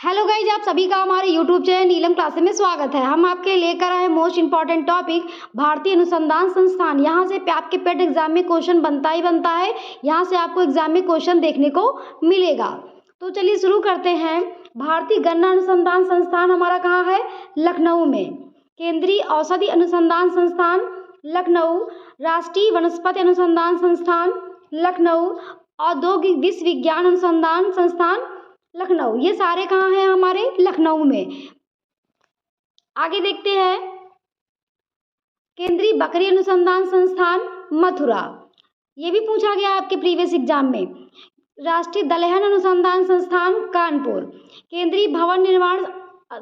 Hello guys, आप सभी का हमारे यूट्यूब चैनल नीलम क्लासेस में स्वागत है। हम आपके लेकर आए मोस्ट इंपॉर्टेंट टॉपिक भारतीय अनुसंधान संस्थान। यहाँ से आपके पेट एग्जाम में क्वेश्चन बनता ही बनता है। यहाँ से आपको एग्जाम में क्वेश्चन देखने को मिलेगा। तो चलिए शुरू करते हैं। भारतीय गन्ना अनुसंधान संस्थान हमारा कहाँ है? लखनऊ में। केंद्रीय औषधि अनुसंधान संस्थान लखनऊ। राष्ट्रीय वनस्पति अनुसंधान संस्थान लखनऊ। औद्योगिक विश्वविज्ञान अनुसंधान संस्थान लखनऊ। ये सारे कहाँ हैं? हमारे लखनऊ में। आगे देखते हैं। केंद्रीय बकरी अनुसंधान संस्थान मथुरा। ये भी पूछा गया आपके प्रीवियस एग्जाम में। राष्ट्रीय दलहन अनुसंधान संस्थान कानपुर। केंद्रीय भवन निर्माण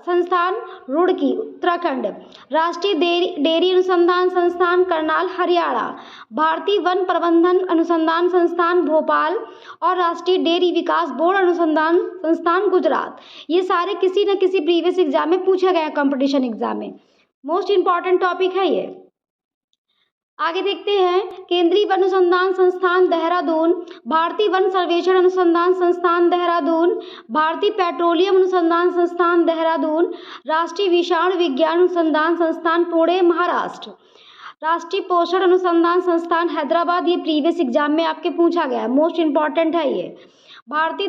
संस्थान रुड़की उत्तराखंड। राष्ट्रीय डेयरी अनुसंधान संस्थान करनाल हरियाणा। भारतीय वन प्रबंधन अनुसंधान संस्थान भोपाल और राष्ट्रीय डेयरी विकास बोर्ड अनुसंधान संस्थान गुजरात। ये सारे किसी न किसी प्रीवियस एग्जाम में पूछे गए कंपटीशन एग्जाम में। मोस्ट इंपॉर्टेंट टॉपिक है ये। आगे देखते हैं। केंद्रीय वन अनुसंधान संस्थान देहरादून। भारतीय वन सर्वेक्षण अनुसंधान संस्थान देहरादून। भारतीय पेट्रोलियम अनुसंधान संस्थान देहरादून। राष्ट्रीय विषाणु विज्ञान अनुसंधान संस्थान पुणे महाराष्ट्र। राष्ट्रीय पोषण अनुसंधान संस्थान हैदराबाद। ये प्रीवियस एग्जाम में आपके पूछा गया है, मोस्ट इंपॉर्टेंट है ये। भारतीय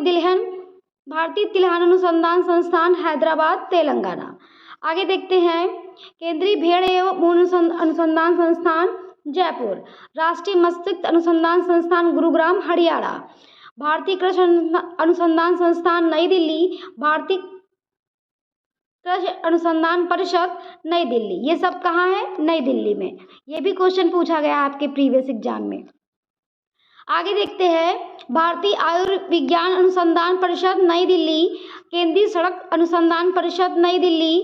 तिलहन अनुसंधान संस्थान हैदराबाद तेलंगाना। आगे देखते हैं। केंद्रीय भेड़ एवं ऊन अनुसंधान संस्थान जयपुर। राष्ट्रीय मत्स्य अनुसंधान संस्थान गुरुग्राम हरियाणा। भारतीय कृषि अनुसंधान संस्थान नई दिल्ली। भारतीय कृषि अनुसंधान परिषद नई दिल्ली। ये सब कहाँ है? नई दिल्ली में। ये भी क्वेश्चन पूछा गया आपके प्रीवियस एग्जाम में। आगे देखते हैं। भारतीय आयुर्विज्ञान अनुसंधान परिषद नई दिल्ली। केंद्रीय सड़क अनुसंधान परिषद नई दिल्ली।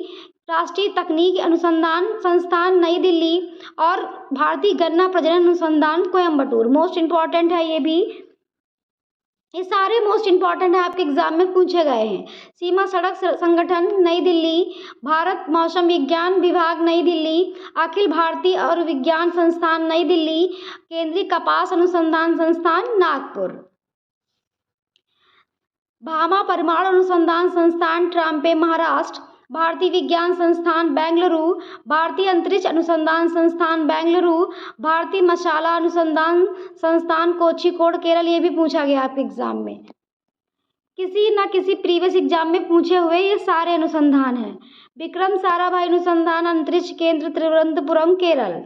राष्ट्रीय तकनीकी अनुसंधान संस्थान नई दिल्ली और भारतीय गन्ना प्रजनन अनुसंधान कोयम्बटूर। मोस्ट इंपॉर्टेंट है ये भी। ये सारे मोस्ट इंपॉर्टेंट है, आपके एग्जाम में पूछे गए हैं। सीमा सड़क संगठन नई दिल्ली। भारत मौसम विज्ञान विभाग नई दिल्ली। अखिल भारतीय आयुर्विज्ञान संस्थान नई दिल्ली। केंद्रीय कपास अनुसंधान संस्थान नागपुर। भामा परमाणु अनुसंधान संस्थान ट्राम्पे महाराष्ट्र। भारतीय विज्ञान संस्थान बेंगलुरु। भारतीय अंतरिक्ष अनुसंधान संस्थान बेंगलुरु। भारतीय मसाला अनुसंधान संस्थान कोझिकोड केरल। ये भी पूछा गया आपके एग्जाम में, किसी ना किसी प्रीवियस एग्जाम में पूछे हुए ये सारे अनुसंधान हैं। विक्रम साराभाई अनुसंधान अंतरिक्ष केंद्र तिरुवनंतपुरम केरल।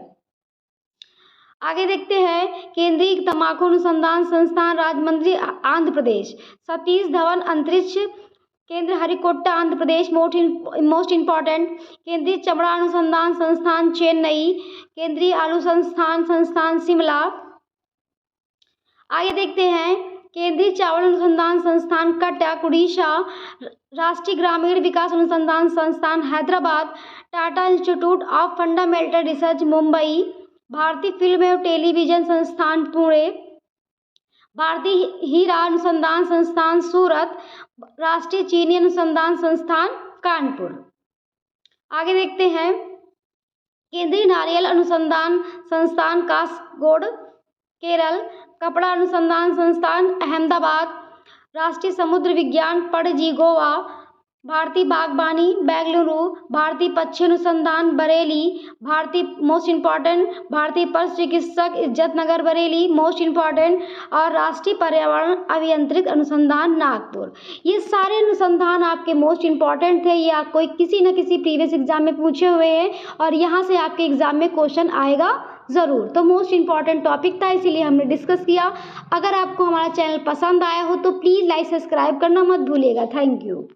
आगे देखते हैं। केंद्रीय तंबाकू अनुसंधान संस्थान राजमंड्री आंध्र प्रदेश। सतीश धवन अंतरिक्ष केंद्र हरिकोटा आंध्र प्रदेश। Most important. केंद्रीय चमड़ा अनुसंधान संस्थान चेन्नई। केंद्रीय आलू संस्थान शिमला। आगे देखते हैं। केंद्रीय चावल अनुसंधान संस्थान कटक उड़ीसा। राष्ट्रीय ग्रामीण विकास अनुसंधान संस्थान Hyderabad. Tata institute of fundamental research Mumbai. भारतीय फिल्म एवं टेलीविजन संस्थान पुणे। भारतीय हीरा अनुसंधान संस्थान सूरत। राष्ट्रीय चीनी अनुसंधान संस्थान कानपुर। आगे देखते हैं। केंद्रीय नारियल अनुसंधान संस्थान कासरगोड केरल। कपड़ा अनुसंधान संस्थान अहमदाबाद। राष्ट्रीय समुद्र विज्ञान पणजी गोवा। भारतीय बागवानी बेंगलुरु। भारतीय पक्षी अनुसंधान बरेली। मोस्ट इंपॉर्टेंट भारतीय पशु चिकित्सक इज्जतनगर बरेली। Most important. और राष्ट्रीय पर्यावरण अभियांत्रिक अनुसंधान नागपुर। ये सारे अनुसंधान आपके मोस्ट इंपॉर्टेंट थे। ये आपको किसी न किसी प्रीवियस एग्जाम में पूछे हुए हैं और यहाँ से आपके एग्जाम में क्वेश्चन आएगा ज़रूर। तो मोस्ट इंपॉर्टेंट टॉपिक था, इसीलिए हमने डिस्कस किया। अगर आपको हमारा चैनल पसंद आया हो तो प्लीज़ लाइक सब्सक्राइब करना मत भूलिएगा। Thank you.